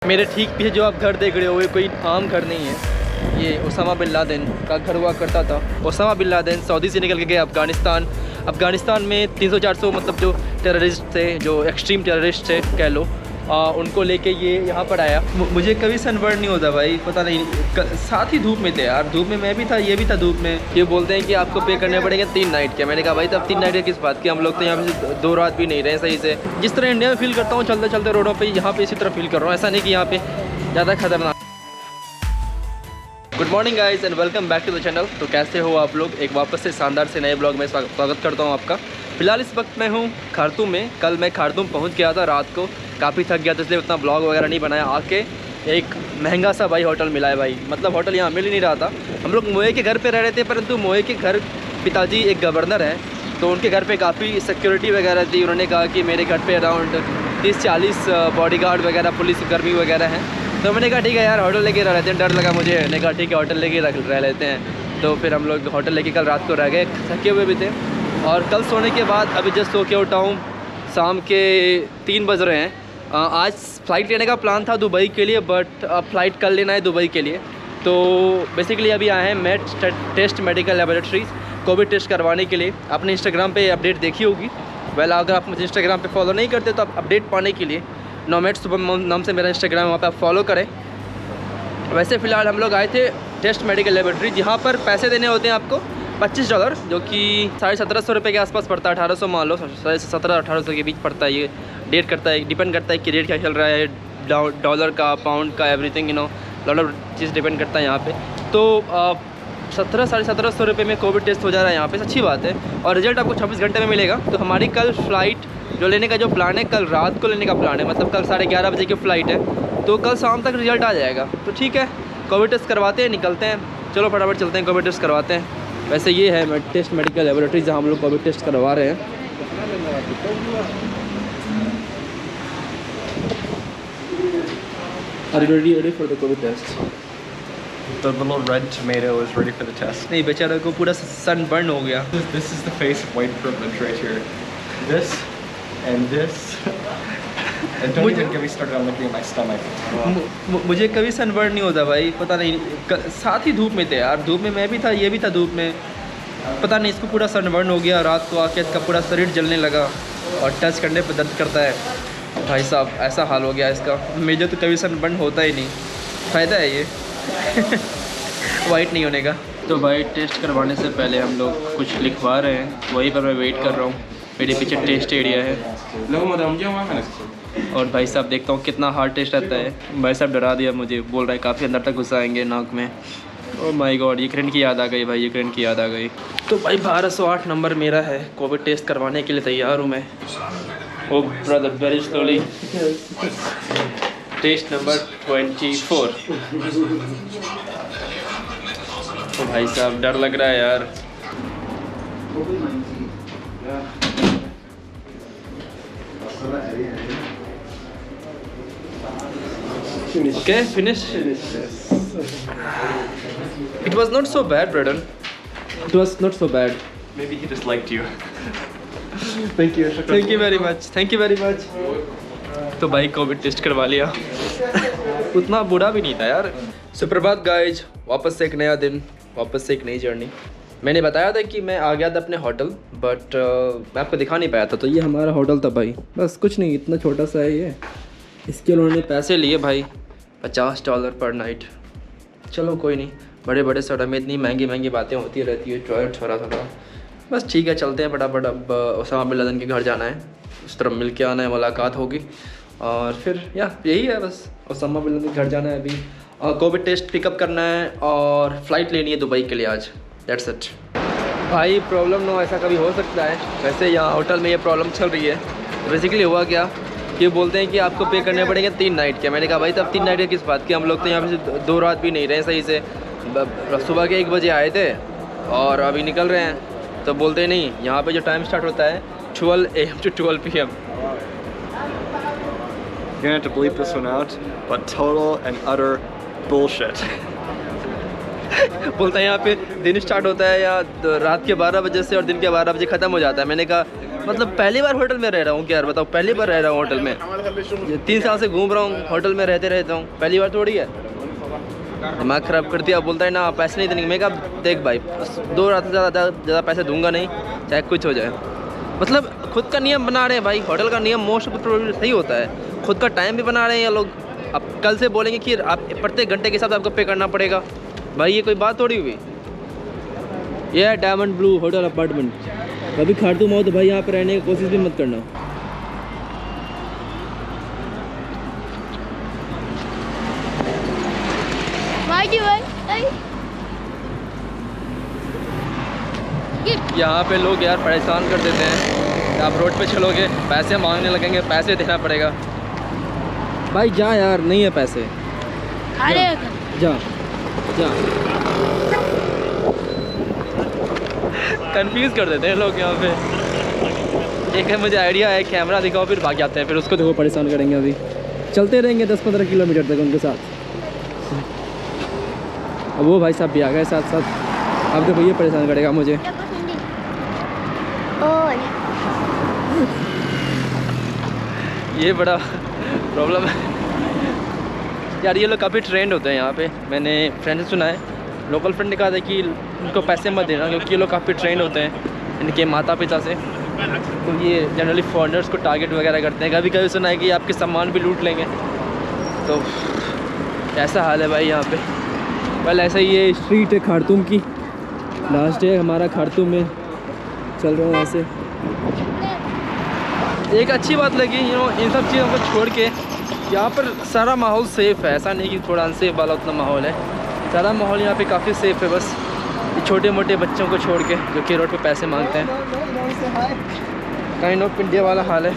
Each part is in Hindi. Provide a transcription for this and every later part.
मेरे ठीक पीछे जो आप घर देख रहे हो ये कोई आम घर नहीं है। ये ओसामा बिन लादेन का घर हुआ करता था। ओसामा बिन लादेन सऊदी से निकल के गए अफ़गानिस्तान में 300-400 मतलब जो टेररिस्ट थे, जो एक्सट्रीम टेररिस्ट थे कह लो, उनको लेके ये यहाँ पर आया। मुझे कभी सनबर्न नहीं होता भाई, पता नहीं। साथ ही धूप में थे यार, धूप में मैं भी था, ये भी था धूप में। ये बोलते हैं कि आपको पे करने पड़ेंगे 3 नाइट के। मैंने कहा भाई तब 3 नाइट के किस बात की, हम लोग तो यहाँ पे 2 रात भी नहीं रहे सही से। जिस तरह इंडिया में फील करता हूँ चलते चलते रोडों पर, यहाँ पे इसी तरह फील कर रहा हूँ। ऐसा नहीं कि यहाँ पे ज़्यादा खतरनाक। Good morning guys and welcome back to the channel. तो कैसे हो आप लोग? एक वापस से शानदार से नए ब्लॉग में स्वागत करता हूँ आपका। फिलहाल इस वक्त मैं हूँ खार्तूम में। कल मैं खार्तूम पहुँच गया था रात को, काफ़ी थक गया था इसलिए उतना ब्लॉग वगैरह नहीं बनाया। आके एक महंगा सा भाई होटल मिला है भाई, मतलब होटल यहाँ मिल ही नहीं रहा था। हम लोग मोए के घर पे रह रहे थे, परंतु मोए के घर पिताजी एक गवर्नर है, तो उनके घर पे काफ़ी सिक्योरिटी वगैरह थी। उन्होंने कहा कि मेरे घर पे अराउंड 30-40 बॉडीगार्ड वगैरह, पुलिस कर्मी वगैरह हैं। तो मैंने कहा ठीक है यार, होटल लेके रह लेते हैं। डर लगा मुझे, मैंने कहा ठीक है होटल लेके रह लेते हैं। तो फिर हम लोग होटल लेके कल रात को रह गए, थके हुए भी थे। और कल सोने के बाद अभी जस्ट सो के उठा हूँ, शाम के 3 बज रहे हैं। आज फ़्लाइट लेने का प्लान था दुबई के लिए, बट अब फ़्लाइट कल लेना है दुबई के लिए। तो बेसिकली अभी आए हैं Met test medical laboratories COVID test करवाने के लिए। आपने इंस्टाग्राम पे अपडेट देखी होगी। वेल अगर आप मुझे इंस्टाग्राम पे फॉलो नहीं करते तो आप अपडेट पाने के लिए नोमैड शुभम नाम से मेरा इंस्टाग्राम है, वहाँ पे आप फॉलो करें। वैसे फ़िलहाल हम लोग आए थे टेस्ट मेडिकल लेबोरेटरी, जहाँ पर पैसे देने होते हैं आपको $25, जो कि 1750 रुपये के आसपास पड़ता है। 1800 मान लो, 1700-1800 के बीच पड़ता है। ये डेट करता है, डिपेंड करता है कि रेट क्या चल रहा है, डॉलर का, पाउंड का, everything lot of cheese depend करता है यहाँ पे। तो 1700-1750 रुपये में कोविड टेस्ट हो जा रहा है यहाँ पे, अच्छी बात है। और रिजल्ट आपको 24 घंटे में मिलेगा। तो हमारी कल फ़्लाइट जो लेने का जो प्लान है, कल रात को लेने का प्लान है, मतलब कल 11:30 बजे की फ़्लाइट है। तो कल शाम तक रिजल्ट आ जाएगा। तो ठीक है, कोविड टेस्ट करवाते हैं, निकलते हैं। चलो फटाफट चलते हैं, कोविड टेस्ट करवाते हैं। वैसे ये है टेस्ट मेडिकल लेबोरेटरी जहाँ हम लोग कोविड टेस्ट करवा रहे हैं। Are you ready for the COVID test? The little red tomato is ready for the test. नहीं, बेचारे को पूरा सनबर्न हो गया। This is the face of white privilege right here. This and this. And don't even get me started on looking at my stomach. मुझे कभी सनबर्न नहीं होता भाई, पता नहीं। साथ ही धूप में थे यार, धूप में मैं भी था, ये भी था धूप में। पता नहीं इसको पूरा सनबर्न हो गया। रात को आके इसका पूरा शरीर जलने लगा और टच करने पर दर्द करता है। भाई साहब ऐसा हाल हो गया इसका। मुझे तो कभी सनबर्न होता ही नहीं, फ़ायदा है ये वाइट नहीं होने का। तो भाई टेस्ट करवाने से पहले हम लोग कुछ लिखवा रहे हैं, वहीं पर मैं वेट कर रहा हूँ। मेरे पीछे टेस्ट एरिया है और भाई साहब देखता हूँ कितना हार्ड टेस्ट रहता है। भाई साहब डरा दिया मुझे, बोल रहा है काफ़ी अंदर तक घुसाएंगे नाक में। ओह माय गॉड, यूक्रेन की याद आ गई भाई, यूक्रेन की याद आ गई। तो भाई 1208 नंबर मेरा है। कोविड टेस्ट करवाने के लिए तैयार हूँ मैं। Oh brother very slowly. Test number 24। तो भाई साहब डर लग रहा है यार। Okay, finish. It was not so bad, brother. It was not so bad. Maybe he just liked you. Thank you. Thank you very much. Thank you very much. तो भाई कोविड टेस्ट करवा लिया। उतना बुरा भी नहीं था यार। सुप्रभात गाइज, वापस से एक नया दिन, वापस से एक नई जर्नी। मैंने बताया था कि मैं आ गया था अपने होटल, बट मैं आपको दिखा नहीं पाया था। तो ये हमारा होटल था भाई, बस कुछ नहीं, इतना छोटा सा है ये। इसके उन्होंने पैसे लिए भाई $50 पर नाइट। चलो कोई नहीं, बड़े बड़े शहरों में इतनी महंगी महंगी बातें होती रहती है, छोरा बस ठीक है चलते हैं फटाफट। अब ओसामा बिन लादेन के घर जाना है, उस तरफ मिल के आना है, मुलाकात होगी और फिर यही है बस। ओसामा बिन लादेन के घर जाना है अभी, कोविड टेस्ट पिकअप करना है और फ़्लाइट लेनी है दुबई के लिए आज। दैट्स इट भाई। प्रॉब्लम नो ऐसा कभी हो सकता है। वैसे यहाँ होटल में ये प्रॉब्लम चल रही है। बेसिकली हुआ क्या, ये बोलते हैं कि आपको पे करने पड़ेंगे 3 नाइट के। मैंने कहा भाई तब 3 नाइट के किस बात की, हम लोग तो यहाँ पे 2 रात भी नहीं रहे सही से। सुबह के 1 बजे आए थे और अभी निकल रहे हैं। तो बोलते नहीं, यहाँ पे जो टाइम स्टार्ट होता है 12 AM to 12 PM। You're gonna have to bleep this one out, but total and utter bullshit. बोलता है यहाँ पे दिन स्टार्ट होता है या रात के 12 बजे से और दिन के 12 बजे ख़त्म हो जाता है। मैंने कहा मतलब पहली बार होटल में रह रहा हूँ क्या यार, बताओ, पहली बार रह रहा हूँ होटल में। 3 साल से घूम रहा हूँ होटल में, रहता हूँ, पहली बार थोड़ी है। दिमाग ख़राब कर दिया, बोलता है ना पैसे नहीं देंगे। मैं कहा देख भाई, 2 रात से ज़्यादा पैसे दूंगा नहीं, चाहे कुछ हो जाए। मतलब खुद का नियम बना रहे हैं भाई, होटल का नियम मोस्ट ऑफ द सही होता है। खुद का टाइम भी बना रहे हैं ये लोग। अब कल से बोलेंगे कि आप प्रत्येक घंटे के हिसाब से आपको पे करना पड़ेगा। भाई ये कोई बात थोड़ी हुई। ये है डायमंड ब्लू होटल अपार्टमेंट। कभी खारतूम आओ तो भाई यहाँ पर रहने की कोशिश भी मत करना। यहाँ पे लोग यार परेशान कर देते हैं। आप रोड पे चलोगे पैसे मांगने लगेंगे, पैसे देना पड़ेगा। भाई जा यार, नहीं है पैसे, जा जा। कंफ्यूज कर देते हैं लोग यहाँ पे। एक है मुझे आइडिया है, कैमरा दिखाओ फिर भाग जाते हैं, फिर उसको देखो परेशान करेंगे। अभी चलते रहेंगे 10-15 किलोमीटर तक उनके साथ। अब वो भाई साहब भी आ गए साथ साथ। अब देखो ये परेशान करेगा मुझे। ये बड़ा प्रॉब्लम है यार। ये लोग काफ़ी ट्रेंड होते हैं यहाँ पे, मैंने फ्रेंड से सुना है। लोकल फ्रेंड ने कहा था कि उनको पैसे मत देना, क्योंकि ये लोग काफ़ी ट्रेंड होते हैं इनके माता पिता से। तो ये जनरली फॉरेनर्स को टारगेट वगैरह करते हैं। कभी कभी सुना है कि आपके सामान भी लूट लेंगे। तो ऐसा हाल है भाई यहाँ पे। वेल ऐसा ही ये स्ट्रीट है खारतूम की। लास्ट डे हमारा खारतूम में चल रहा है ऐसे। एक अच्छी बात लगी इन सब चीज़ों को छोड़ के यहाँ पर सारा माहौल सेफ़ है। ऐसा नहीं कि थोड़ा अनसेफ वाला उतना माहौल है। सारा माहौल यहाँ पे काफ़ी सेफ़ है। बस छोटे मोटे बच्चों को छोड़ के जो कि रोड पे पैसे मांगते हैं, काइंड ऑफ इंडिया वाला हाल है।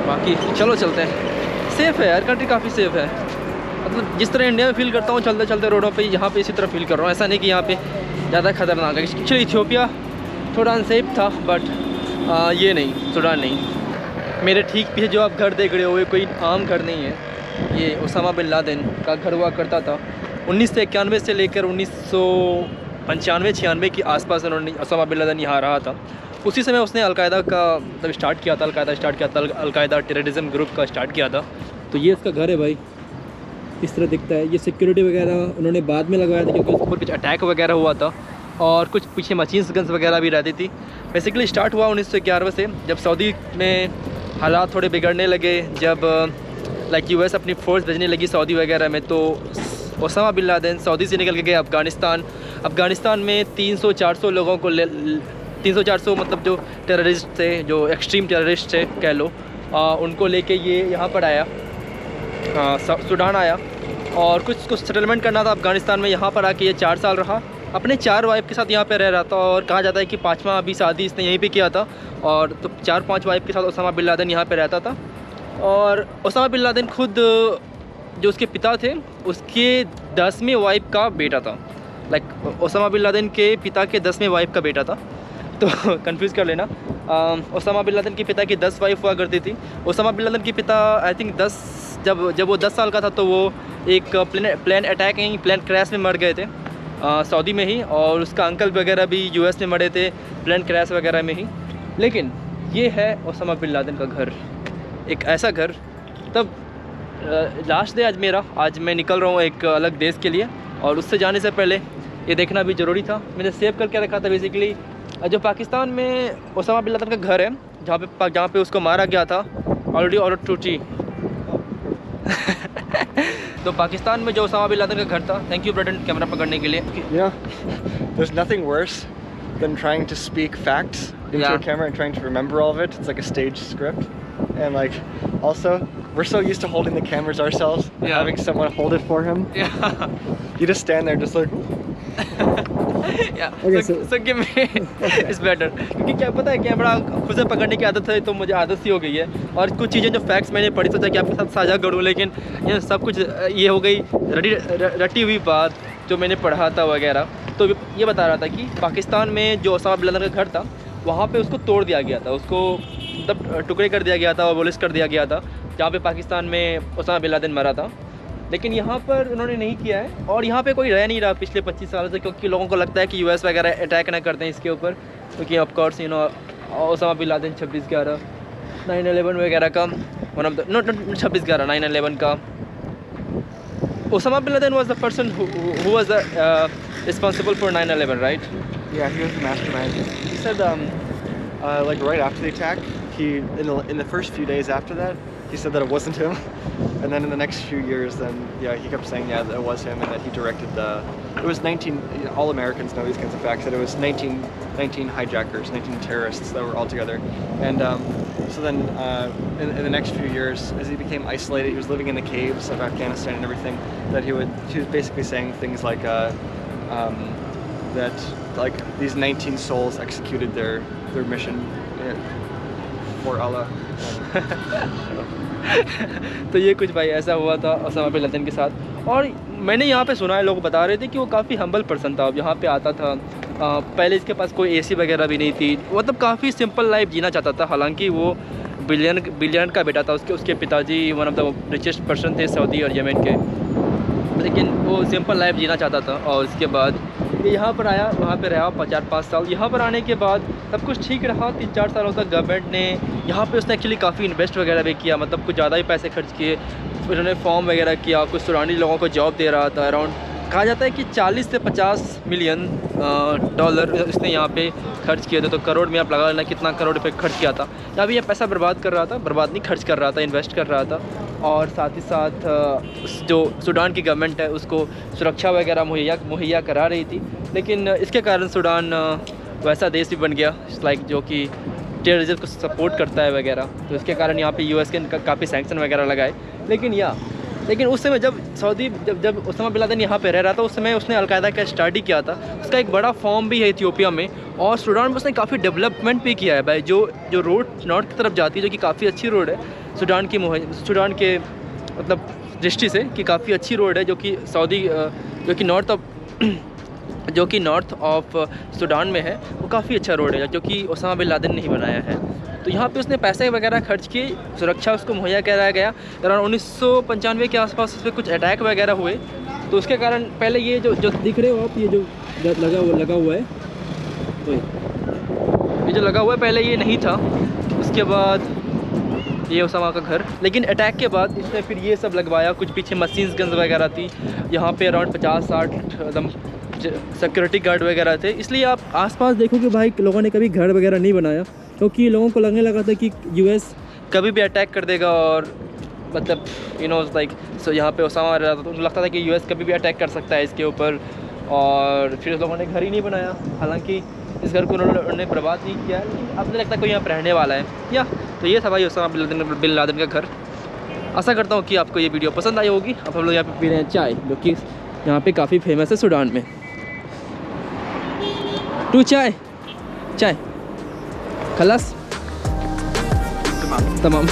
बाकी चलो चलते हैं। सेफ़ है यार, कंट्री काफ़ी सेफ़ है। मतलब जिस तरह इंडिया में फील करता हूँ चलते चलते रोडों पे, यहाँ पे इसी तरह फील कर रहा हूँ। ऐसा नहीं कि यहाँ पे ज़्यादा खतरनाक है। एक्चुअली इथियोपिया थोड़ा अनसेफ था, बट ये नहीं, सूडान नहीं। मेरे ठीक पीछे जो आप घर देख रहे हो ये कोई आम घर नहीं है। ये ओसामा बिन लादेन का घर हुआ करता था। 1991 से लेकर 1995-96 के आसपास उन्होंने ओसामा बिन लादेन यहाँ रहा था। उसी समय उसने अलकायदा का मतलब स्टार्ट किया था। अलकायदा टेररिज्म ग्रुप का स्टार्ट किया था। तो ये इसका घर है भाई, इस तरह दिखता है। ये सिक्योरिटी वगैरह उन्होंने बाद में लगवाया था, क्योंकि उसके ऊपर कुछ अटैक वगैरह हुआ था और कुछ पीछे मशीन्स गन्स वगैरह भी रहती थी। बेसिकली स्टार्ट हुआ 1911 से, जब सऊदी में हालात थोड़े बिगड़ने लगे, जब लाइक यूएस अपनी फोर्स भेजने लगी सऊदी वगैरह में। तो ओसामा बिन लादेन सऊदी से निकल के गए अफ़गानिस्तान में 300-400 लोगों को 300-400 मतलब जो टेररिस्ट थे, जो एक्सट्रीम टेररिस्ट थे कह लो, उनको लेके ये यहाँ पर आया, सूडान आया और कुछ सेटलमेंट करना था अफ़गानिस्तान में। यहाँ पर आके ये 4 साल रहा, अपने 4 वाइफ के साथ यहाँ पे रह रहा था। और कहा जाता है कि 5वां अभी शादी इसने यहीं पे किया था। और तो 4-5 वाइफ के साथ ओसामा बिन लादेन यहाँ पे रहता था। और ओसामा बिन लादेन खुद जो उसके पिता थे उसके 10वें वाइफ का बेटा था। लाइक ओसामा बिन लादेन के पिता के 10वें वाइफ का बेटा था। तो कंफ्यूज कर लेना। ओसामा बिन लादेन के पिता की 10 वाइफ हुआ करती थी। ओसामा बिन लादेन के पिता आई थिंक जब वो 10 साल का था तो वो एक प्लेन क्रैश में मर गए थे सऊदी में ही। और उसका अंकल वगैरह भी यूएस में मरे थे प्लेन क्रैश वगैरह में ही। लेकिन ये है ओसामा बिन लादेन का घर, एक ऐसा घर। तब लास्ट डे आज मैं निकल रहा हूँ एक अलग देश के लिए, और उससे जाने से पहले ये देखना भी ज़रूरी था। मैंने सेव करके रखा था। बेसिकली जो पाकिस्तान में ओसामा बिन लादेन का घर है, जहाँ पे उसको मारा गया था ऑलरेडी और टूटी। तो पाकिस्तान में जो ओसामा बिन लादेन का घर था, थैंक यू ब्रदर कैमरा पकड़ने के लिए। There's nothing worse than trying to speak facts into a camera and trying to remember all of it. It's like a staged script. And like also we're so used to holding the cameras ourselves and having someone hold it for him. You just stand there just like okay, so give me it's better। क्योंकि क्या पता है, कैमरा खुद से पकड़ने की आदत है तो मुझे आदत सी हो गई है। और कुछ चीज़ें जो फैक्ट्स मैंने पढ़ी सोचा कि आपके साथ साझा करूँ, लेकिन ये सब कुछ ये हो गई रटी हुई बात जो मैंने पढ़ा था वगैरह। तो ये बता रहा था कि पाकिस्तान में जो ओसामा बिन लादेन का घर था वहाँ पे उसको तोड़ दिया गया था, उसको मतलब टुकड़े कर दिया गया था और बोलिश कर दिया गया था, जहाँ पे पाकिस्तान में ओसामा बिन लादेन मरा था। लेकिन यहाँ पर उन्होंने नहीं किया है और यहाँ पे कोई रह नहीं रहा पिछले 25 साल से, क्योंकि लोगों को लगता है कि यूएस वगैरह अटैक ना करते हैं इसके ऊपर, क्योंकि of course Osama bin Laden 26/11, 9/11 वगैरह का वन ऑफ द नॉट 26/11, 9/11 का। Osama bin Laden was the person who was responsible for 9/11, right? Yeah, he was the mastermind. He said, like right after the attack, in the first few days after that, he said that it wasn't him, and then in the next few years, then yeah, he kept saying that it was him and that he directed it was 19. All Americans know these kinds of facts, that it was 19 hijackers, 19 terrorists that were all together, and so then in the next few years, as he became isolated, he was living in the caves of Afghanistan and everything. That he was basically saying things like that like these 19 souls executed their mission for Allah. तो ये कुछ भाई ऐसा हुआ था ओसामा बिन लादेन के साथ। और मैंने यहाँ पे सुना है, लोग बता रहे थे कि वो काफ़ी हम्बल पर्सन था। अब यहाँ पे आता था, पहले इसके पास कोई एसी वगैरह भी नहीं थी, मतलब काफ़ी सिंपल लाइफ जीना चाहता था। हालांकि वो बिलियन का बेटा था, उसके पिताजी one of the richest person थे सऊदी और यमन के, लेकिन वो सिंपल लाइफ जीना चाहता था। और उसके बाद ये यहाँ पर आया, वहाँ पे रहा 4-5 साल। यहाँ पर आने के बाद सब कुछ ठीक रहा। 3-4 सालों तक गवर्नमेंट ने यहाँ पे उसने एक्चुअली काफ़ी इन्वेस्ट वगैरह भी किया, मतलब कुछ ज़्यादा ही पैसे खर्च किए। फिर उन्होंने फॉर्म वगैरह किया, कुछ सूडानी लोगों को जॉब दे रहा था। अराउंड कहा जाता है कि 40 से 50 मिलियन डॉलर उसने यहाँ पे खर्च किए थे। तो करोड़ में आप लगा लेना कितना करोड़ रुपये खर्च किया था। यहाँ भी ये पैसा बर्बाद कर रहा था, बर्बाद नहीं खर्च कर रहा था, इन्वेस्ट कर रहा था। और साथ ही साथ जो सूडान की गवर्नमेंट है उसको सुरक्षा वगैरह मुहैया करा रही थी। लेकिन इसके कारण सूडान वैसा देश भी बन गया लाइक जो कि टेररिज्म को सपोर्ट करता है वगैरह। तो इसके कारण यहाँ पे यूएस के काफ़ी सैंक्शन वगैरह लगाए। लेकिन उस समय जब ओसामा बिन लादेन यहाँ पे रह रहा था, उस समय उसने अलकायदा का स्टडी किया था। उसका एक बड़ा फॉर्म भी है इथियोपिया में, और सूडान में उसने काफ़ी डेवलपमेंट भी किया है भाई। जो रोड नॉर्थ की तरफ जाती है, जो कि काफ़ी अच्छी रोड है सूडान के मतलब दृष्टि से, कि काफ़ी अच्छी रोड है, जो कि नॉर्थ ऑफ सूडान में है, वो काफ़ी अच्छा रोड है, जो कि ओसामा बिन लादेन ने ही बनाया है। तो यहाँ पे उसने पैसे वगैरह खर्च किए, सुरक्षा उसको मुहैया कराया गया। अराउंड 1995 के आसपास उस पर कुछ अटैक वगैरह हुए। तो उसके कारण पहले ये जो दिख रहे हो आप, ये जो लगा हुआ है, तो ये जो लगा हुआ है पहले ये नहीं था। उसके बाद ये ओसामा का घर, लेकिन अटैक के बाद इसने फिर ये सब लगवाया। कुछ पीछे मशीन्स गन्स वगैरह थी। यहाँ पे अराउंड 50-60 एकदम सिक्योरिटी गार्ड वगैरह थे। इसलिए आप आसपास देखो कि भाई लोगों ने कभी घर वगैरह नहीं बनाया, क्योंकि लोगों को लगने लगा था कि यूएस कभी भी अटैक कर देगा। और मतलब सो यहाँ पे ओसामा रह रहा था, तो उनको लगता था कि यूएस कभी भी अटैक कर सकता है इसके ऊपर। और फिर लोगों ने घर ही नहीं बनाया। हालांकि इस घर को उन्होंने बर्बाद नहीं किया, लेकिन अब नहीं लगता कोई यहाँ पर रहने वाला है। तो ये था भाई ओसामा बिन लादेन का घर। आशा करता हूँ कि आपको ये वीडियो पसंद आई होगी। अब हम लोग यहाँ पे पी रहे हैं चाय, जो कि यहाँ पे काफ़ी फेमस है सूडान में। टू चाय खलास तमाम।